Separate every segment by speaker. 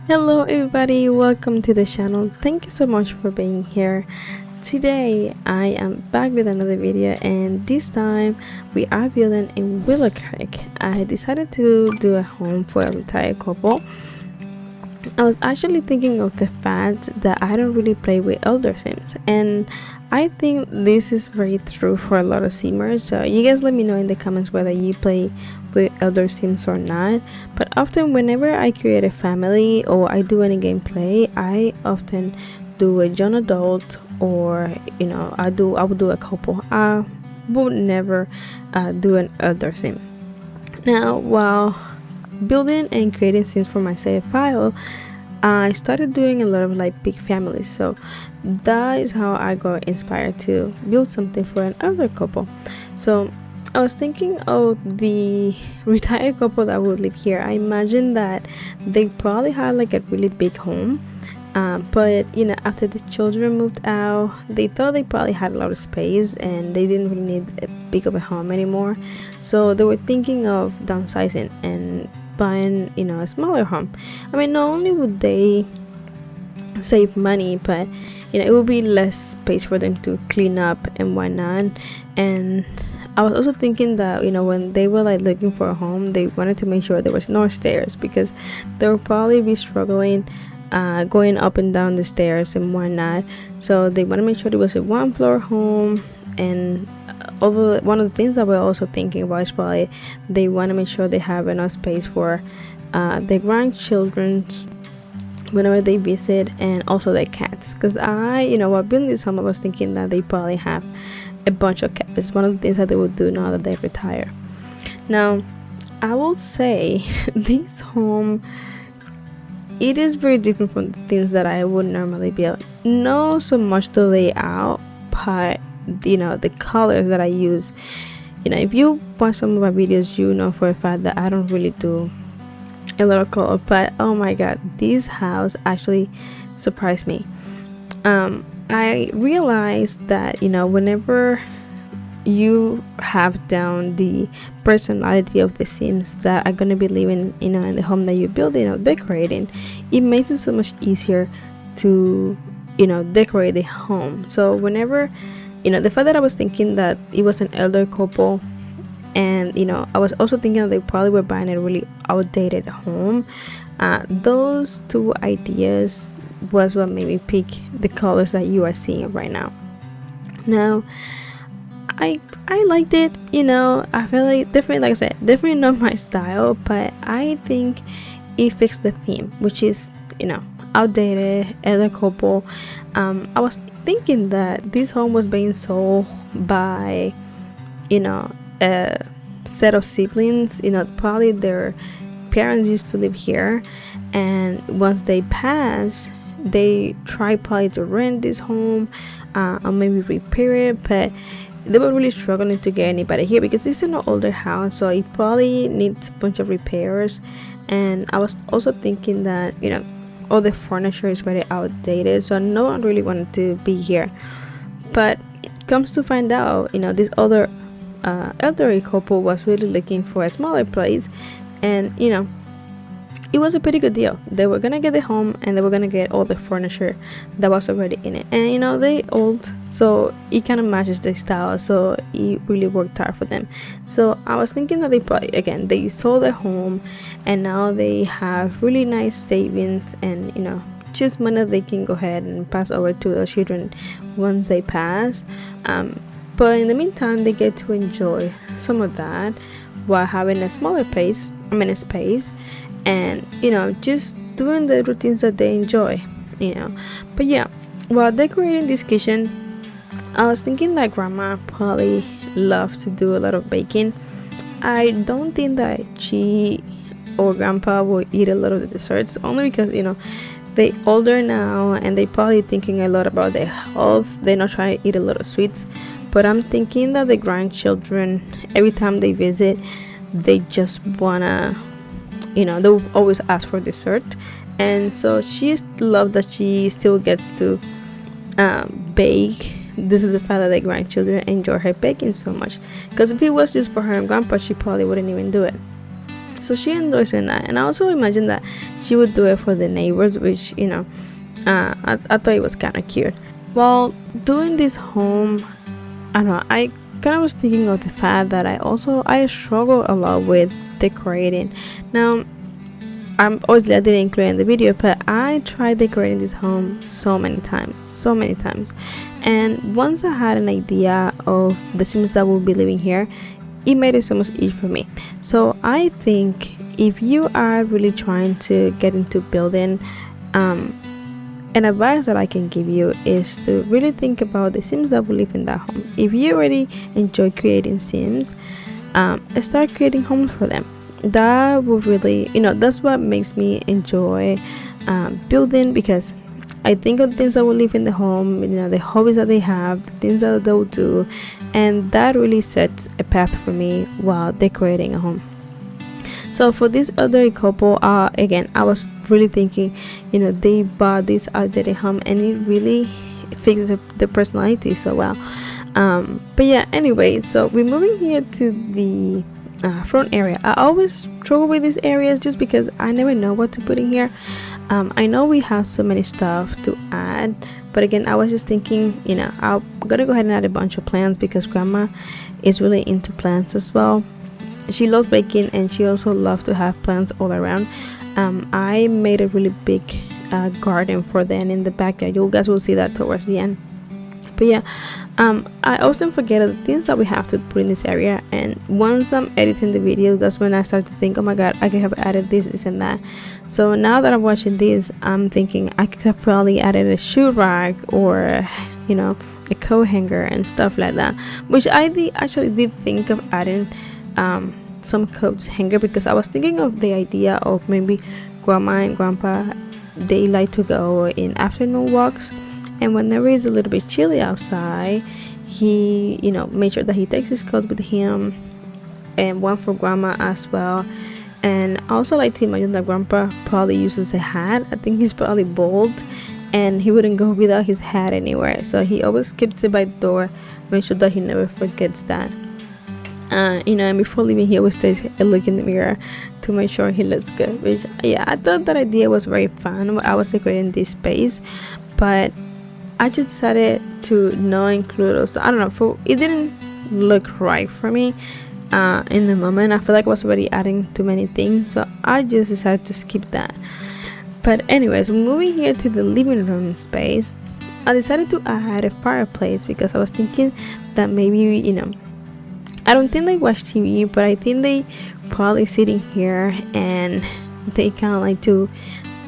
Speaker 1: Hello everybody, welcome to the channel. Thank you so much for being here. Today I am back with another video, and this time we are building in Willow Creek. I decided to do a home for a retired couple. I was actually thinking of the fact that I don't really play with AdoraSims, and I think this is very true for a lot of simmers. So you guys let me know in the comments whether you play with AdoraSims or not. But often whenever I create a family or I do any gameplay, I often do a young adult, or I would do a couple. I would never do an AdoraSim. Now, while building and creating scenes for my save file, I started doing a lot of like big families, so that is how I got inspired to build something for an elder couple. So I was thinking of the retired couple that would live here. I imagine that they probably had like a really big home, but after the children moved out, they thought they probably had a lot of space and they didn't really need a big of a home anymore. So they were thinking of downsizing and buying a smaller home. I mean, not only would they save money, but it would be less space for them to clean up and whatnot. And I was also thinking that when they were like looking for a home, they wanted to make sure there was no stairs, because they would probably be struggling going up and down the stairs and whatnot. So they want to make sure it was a one floor home. And although one of the things that we're also thinking about is probably they want to make sure they have enough space for their grandchildren whenever they visit, and also their cats, because while building this home, I was thinking that they probably have a bunch of cats. It's one of the things that they would do now that they retire. Now I will say this home, it is very different from the things that I would normally build. Not so much the layout, but the colors that I use. If you watch some of my videos, you know for a fact that I don't really do a lot of color, but oh my god, this house actually surprised me. I realized that whenever you have down the personality of the Sims that are going to be living in the home that you're building or decorating, it makes it so much easier to decorate the home. So whenever the fact that I was thinking that it was an elder couple, and I was also thinking that they probably were buying a really outdated home, those two ideas was what made me pick the colors that you are seeing right now. Now I liked it. I feel like different, like I said, definitely not my style, but I think it fixed the theme, which is outdated elder couple. I was thinking that this home was being sold by a set of siblings. Probably their parents used to live here, and once they pass, they try probably to rent this home or maybe repair it, but they were really struggling to get anybody here because it's an older house, so it probably needs a bunch of repairs. And I was also thinking that all the furniture is very outdated, so no one really wanted to be here. But comes to find out, this other elderly couple was really looking for a smaller place, and it was a pretty good deal. They were gonna get the home and they were gonna get all the furniture that was already in it, and they old, so it kind of matches their style, so it really worked out for them. So I was thinking that they probably, again, they sold their home and now they have really nice savings, and just money that they can go ahead and pass over to their children once they pass. But in the meantime, they get to enjoy some of that while having a smaller space, and just doing the routines that they enjoy. But yeah, while decorating this kitchen, I was thinking that grandma probably loved to do a lot of baking. I don't think that she or grandpa will eat a lot of the desserts, only because they older now and they probably thinking a lot about their health. They're not trying to eat a lot of sweets. But I'm thinking that the grandchildren, every time they visit, they just wanna they'll always ask for dessert. And so she loves that she still gets to bake. This is the fact that the grandchildren enjoy her baking so much, because if it was just for her and grandpa, she probably wouldn't even do it. So she enjoys doing that, and I also imagine that she would do it for the neighbors, which I thought it was kind of cute. While doing this home, I don't know, I kind of was thinking of the fact that I struggle a lot with decorating. Now, I didn't include it in the video, but I tried decorating this home so many times, and once I had an idea of the Sims that will be living here, it made it so much easier for me. So I think if you are really trying to get into building, an advice that I can give you is to really think about the Sims that will live in that home. If you already enjoy creating Sims, start creating homes for them. That will really, that's what makes me enjoy building, because I think of things that will live in the home, the hobbies that they have, the things that they'll do, and that really sets a path for me while decorating a home. So for this other couple, again, I was really thinking, they bought this outdated home, and it really fits the personality so well. But yeah, anyway, so we're moving here to the front area. I always struggle with these areas just because I never know what to put in here. I know we have so many stuff to add, but again, I was just thinking, I'm gonna go ahead and add a bunch of plants because grandma is really into plants as well. She loves baking, and she also loves to have plants all around. I made a really big garden for them in the backyard. You guys will see that towards the end. But yeah, I often forget the things that we have to put in this area, and once I'm editing the videos, that's when I start to think, oh my god, I could have added this and that. So now that I'm watching this, I'm thinking I could have probably added a shoe rack, or a coat hanger and stuff like that, which I actually did think of adding some coat hanger, because I was thinking of the idea of maybe grandma and grandpa, they like to go in afternoon walks, and whenever it's a little bit chilly outside, he make sure that he takes his coat with him, and one for grandma as well. And I also like to imagine that grandpa probably uses a hat. I think he's probably bald, and he wouldn't go without his hat anywhere, so he always keeps it by the door, make sure that he never forgets that. And before leaving, he always takes a look in the mirror to make sure he looks good, which, yeah, I thought that idea was very fun. I was decorating this space, but I just decided to not include those. I don't know, it didn't look right for me in the moment. I feel like I was already adding too many things, so I just decided to skip that. But anyways, moving here to the living room space, I decided to add a fireplace because I was thinking that maybe, I don't think they watch TV, but I think they probably sitting here and they kind of like to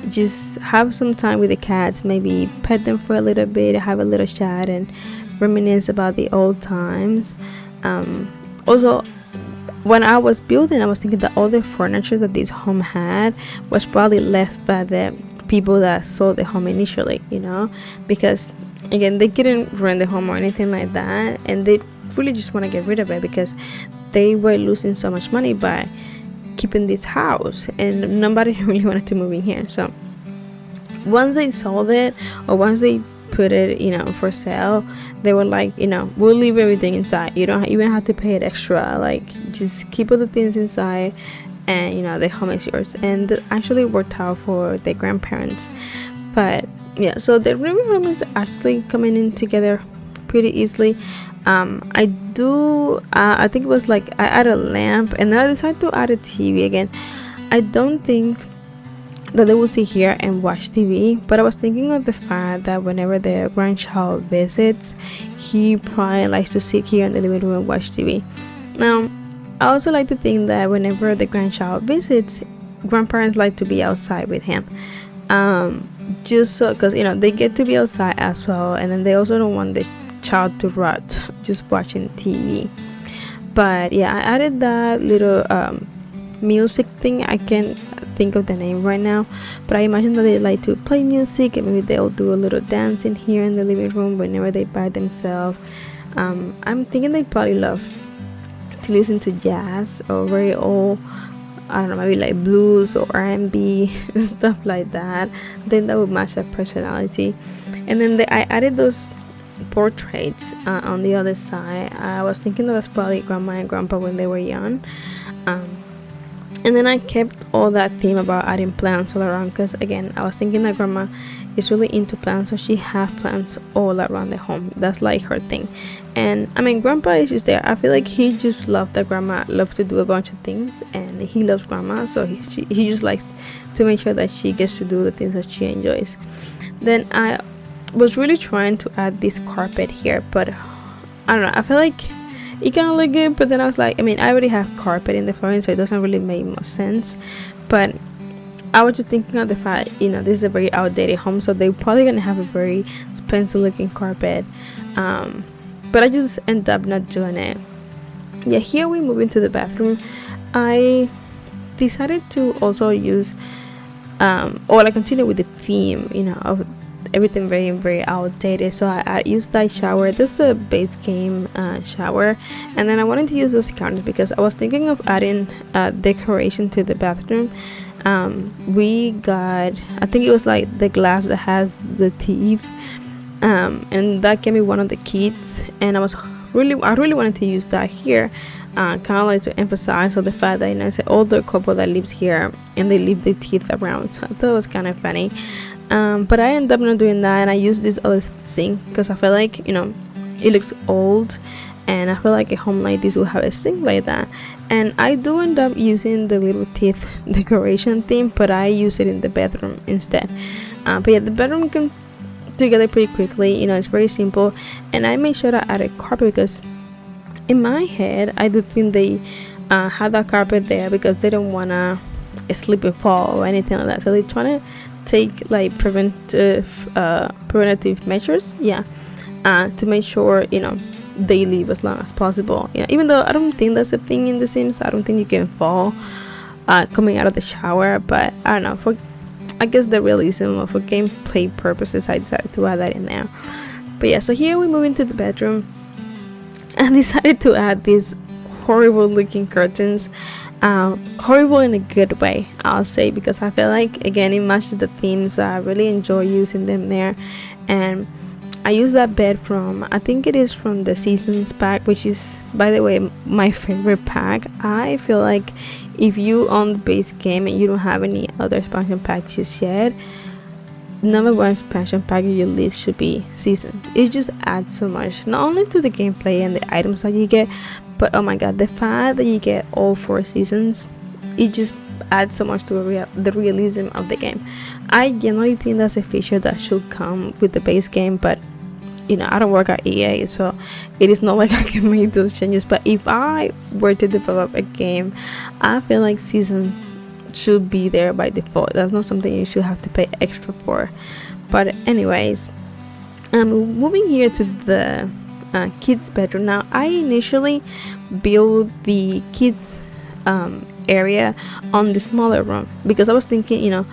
Speaker 1: just have some time with the cats, maybe pet them for a little bit, have a little chat, and reminisce about the old times. Also, when I was building, I was thinking that all the furniture that this home had was probably left by the people that sold the home initially, because again, they didn't rent the home or anything like that, and they really just want to get rid of it because they were losing so much money by keeping this house, and nobody really wanted to move in here. So once they sold it, or once they put it for sale, they were like, we'll leave everything inside, you don't even have to pay it extra, like just keep all the things inside, and the home is yours. And that actually worked out for the grandparents. But yeah, so the living room is actually coming in together pretty easily. I think it was like I added a lamp, and then I decided to add a TV again. I don't think that they will sit here and watch TV, but I was thinking of the fact that whenever the grandchild visits, he probably likes to sit here in the living room and watch TV. Now, I also like to think that whenever the grandchild visits, grandparents like to be outside with him, just so, because they get to be outside as well, and then they also don't want the child to rot just watching TV. But yeah, I added that little music thing. I can't think of the name right now, but I imagine that they like to play music, and maybe they'll do a little dancing here in the living room whenever they by themselves. I'm thinking they probably love to listen to jazz or very old, I don't know, maybe like blues or R&B stuff like that. I think that would match their personality. And then I added those portraits on the other side. I was thinking that was probably grandma and grandpa when they were young. And then I kept all that theme about adding plants all around, because again, I was thinking that grandma is really into plants, so she have plants all around the home. That's like her thing. And I mean, grandpa is just there. I feel like he just loved that grandma loved to do a bunch of things, and he loves grandma, so he just likes to make sure that she gets to do the things that she enjoys. Then I was really trying to add this carpet here, but I don't know, I feel like it kind of look good, but then I was like, I mean, I already have carpet in the flooring, so it doesn't really make much sense. But I was just thinking of the fact, this is a very outdated home, so they're probably gonna have a very expensive looking carpet. But I just end up not doing it. Yeah, here we move into the bathroom. I decided to also use or I continue with the theme, of everything very, very outdated. So I used that shower. This is a base game shower, and then I wanted to use those counters because I was thinking of adding decoration to the bathroom. We got, I think it was like the glass that has the teeth, and that gave me one of the kits, and I really wanted to use that here, kind of like to emphasize on the fact that it's an older couple that lives here and they leave the teeth around. So I thought it was kind of funny. But I ended up not doing that, and I used this other sink because I feel like it looks old, and I feel like a home like this will have a sink like that. And I do end up using the little teeth decoration theme, but I use it in the bedroom instead. But yeah, the bedroom came together pretty quickly. It's very simple, and I made sure to add a carpet because in my head I do think they have that carpet there because they don't wanna slip and fall or anything like that. So they're trying to take like preventative measures, to make sure they live as long as possible. Even though I don't think that's a thing in The Sims. I don't think you can fall coming out of the shower, but I don't know, for I guess the realism or for gameplay purposes, I decided to add that in there. But yeah, so here we move into the bedroom. I decided to add these horrible looking curtains. Horrible in a good way, I'll say, because I feel like again it matches the theme, so I really enjoy using them there. And I use that bed from, I think it is from the Seasons pack, which is, by the way, my favorite pack. I feel like if you own the base game and you don't have any other expansion packages yet, number one expansion pack on your list should be Seasons. It just adds so much, not only to the gameplay and the items that you get, but oh my god, the fact that you get all 4 seasons, it just adds so much to the realism of the game. I generally think that's a feature that should come with the base game, but I don't work at EA, so it is not like I can make those changes. But if I were to develop a game, I feel like seasons should be there by default. That's not something you should have to pay extra for. But anyways, moving here to the kids bedroom. Now I initially built the kids area on the smaller room because I was thinking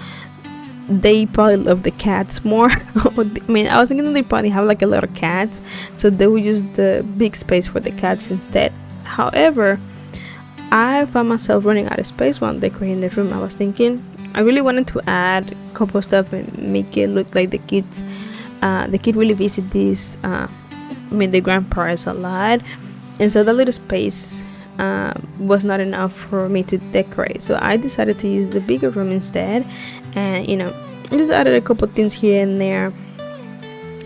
Speaker 1: they probably love the cats more. I mean, I was thinking that they probably have like a lot of cats, so they would use the big space for the cats instead. However, I found myself running out of space while decorating the room. I was thinking I really wanted to add a couple of stuff and make it look like the kids really visit this the grandparents a lot, and so that little space was not enough for me to decorate. So I decided to use the bigger room instead, and I just added a couple things here and there.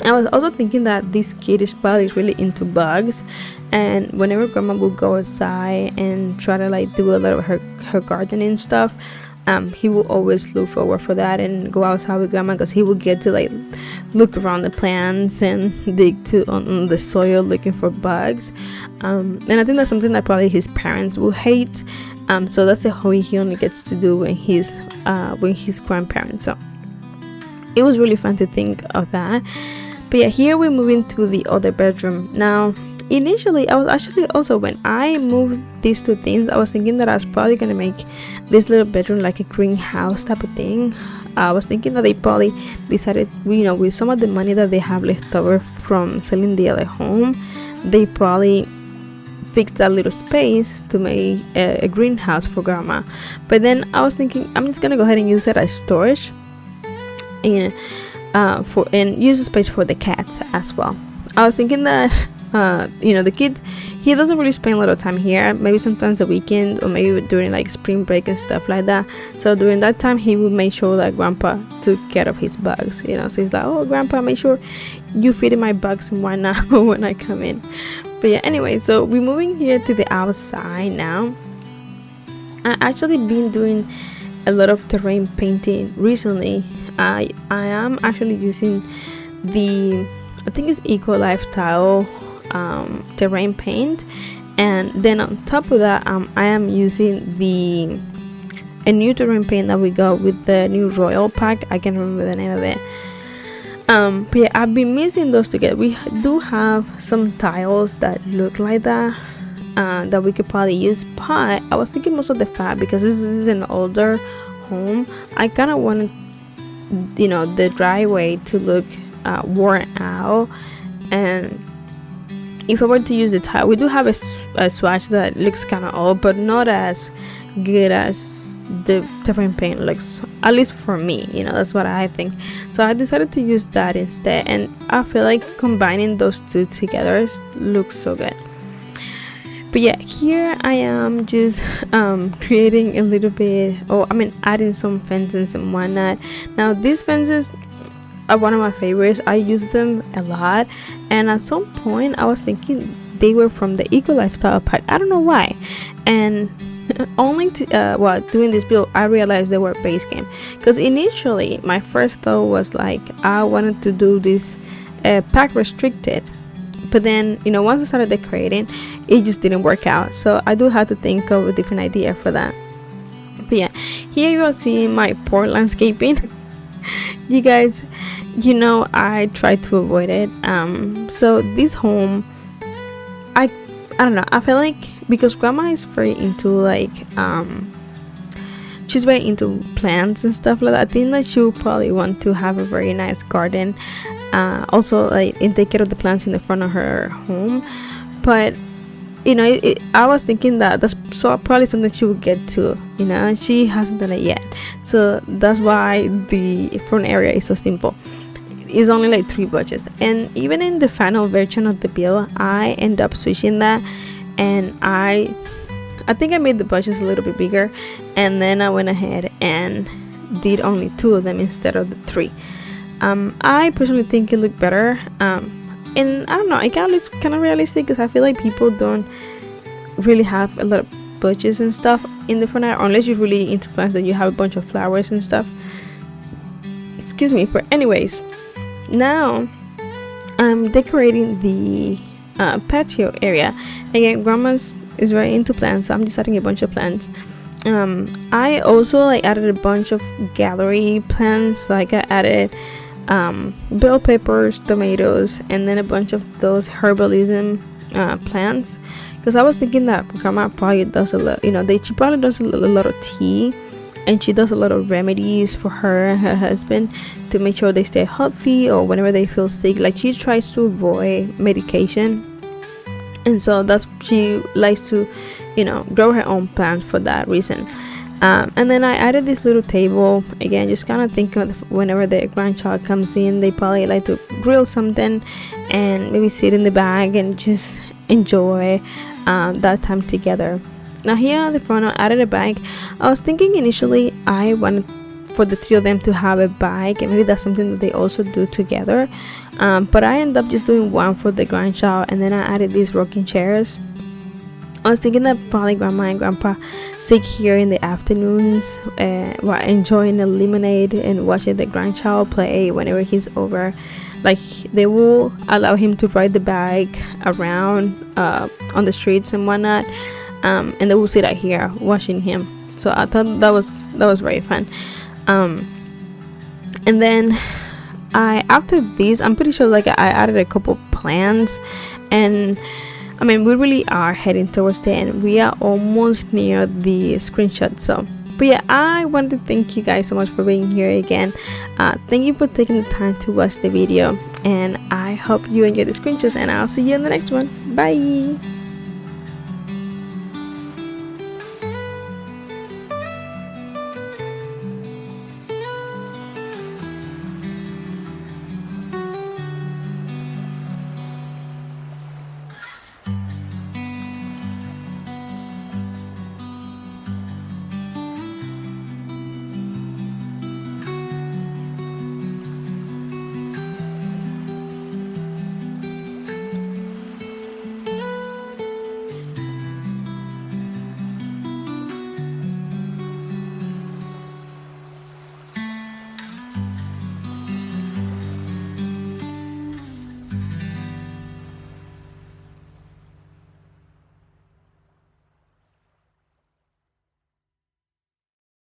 Speaker 1: I was also thinking that this kid is probably really into bugs, and whenever grandma would go outside and try to like do a lot of her gardening stuff, he will always look forward for that and go outside with grandma because he will get to like look around the plants and dig on the soil looking for bugs, and I think that's something that probably his parents will hate, so that's a hobby he only gets to do when he's grandparents. So it was really fun to think of that. But yeah, here we're moving to the other bedroom. Now initially I was actually also, when I moved these two things, I was thinking that I was probably gonna make this little bedroom like a greenhouse type of thing. I was thinking that they probably decided, with some of the money that they have left over from selling the other home, they probably fixed that little space to make a greenhouse for grandma. But then I was thinking I'm just gonna go ahead and use it as storage and use the space for the cats as well. I was thinking that The kid, he doesn't really spend a lot of time here, maybe sometimes the weekend or maybe during like spring break and stuff like that. So during that time he would make sure that grandpa took care of his bugs, so he's like, oh grandpa, make sure you feed my bugs and whatnot when I come in. But yeah, anyway, so we're moving here to the outside now. I actually been doing a lot of terrain painting recently. I am actually using I think it's Eco Lifestyle terrain paint, and then on top of that I am using a new terrain paint that we got with the new Royal pack. I can't remember the name of it. But yeah, I've been mixing those together. We do have some tiles that look like that that we could probably use, but I was thinking most of the fact, because this is an older home, I kind of wanted the driveway to look worn out. And if I were to use the tile, we do have a swatch that looks kind of old, but not as good as the terrain paint looks, at least for me. That's what I think. So I decided to use that instead, and I feel like combining those two together looks so good. But yeah, here I am just creating a little bit, adding some fences and whatnot. Now these fences are one of my favorites. I use them a lot, and at some point I was thinking they were from the Eco Lifestyle pack. I don't know why, and only doing this build I realized they were base game, because initially my first thought was like I wanted to do this pack restricted, but then once I started decorating it just didn't work out, so I do have to think of a different idea for that. But yeah, here you are seeing my poor landscaping. You guys, I try to avoid it. So this home, I don't know, I feel like because grandma is very into like she's very into plants and stuff like that, I think that she would probably want to have a very nice garden, also like and take care of the plants in the front of her home. But I was thinking that that's probably something she would get to, she hasn't done it yet, so that's why the front area is so simple. It's only like 3 bushes, and even in the final version of the build I end up switching that, and I think I made the bushes a little bit bigger, and then I went ahead and did only 2 of them instead of the 3. I personally think it looked better, and I don't know, it kind of looks kind of realistic, because I feel like people don't really have a lot of bushes and stuff in the front area, unless you're really into plants that you have a bunch of flowers and stuff. Excuse me. But anyways, now I'm decorating the patio area. Again, grandma's is very into plants, so I'm just adding a bunch of plants. I also added a bunch of gallery plants. Like I added bell peppers, tomatoes, and then a bunch of those herbalism plants, because I was thinking that grandma probably does a lot, she probably does a lot of tea, and she does a lot of remedies for her and her husband to make sure they stay healthy, or whenever they feel sick, like she tries to avoid medication, and so she likes to grow her own plants for that reason. And then I added this little table, again just kind of think of whenever the grandchild comes in, they probably like to grill something and maybe sit in the bag and just enjoy that time together. Now here at the front I added a bag. I was thinking initially I wanted for the 3 of them to have a bike, and maybe that's something that they also do together, but I ended up just doing one for the grandchild, and then I added these rocking chairs. I was thinking that probably grandma and grandpa sit here in the afternoons while enjoying a lemonade and watching the grandchild play whenever he's over. Like they will allow him to ride the bike around on the streets and whatnot, and they will sit out here watching him. So I thought that was very fun. And then after this, I'm pretty sure I added a couple plants, and we really are heading towards the end. We are almost near the screenshot. So but yeah, I want to thank you guys so much for being here again. Thank you for taking the time to watch the video, and I hope you enjoyed the screenshots, and I'll see you in the next one. Bye.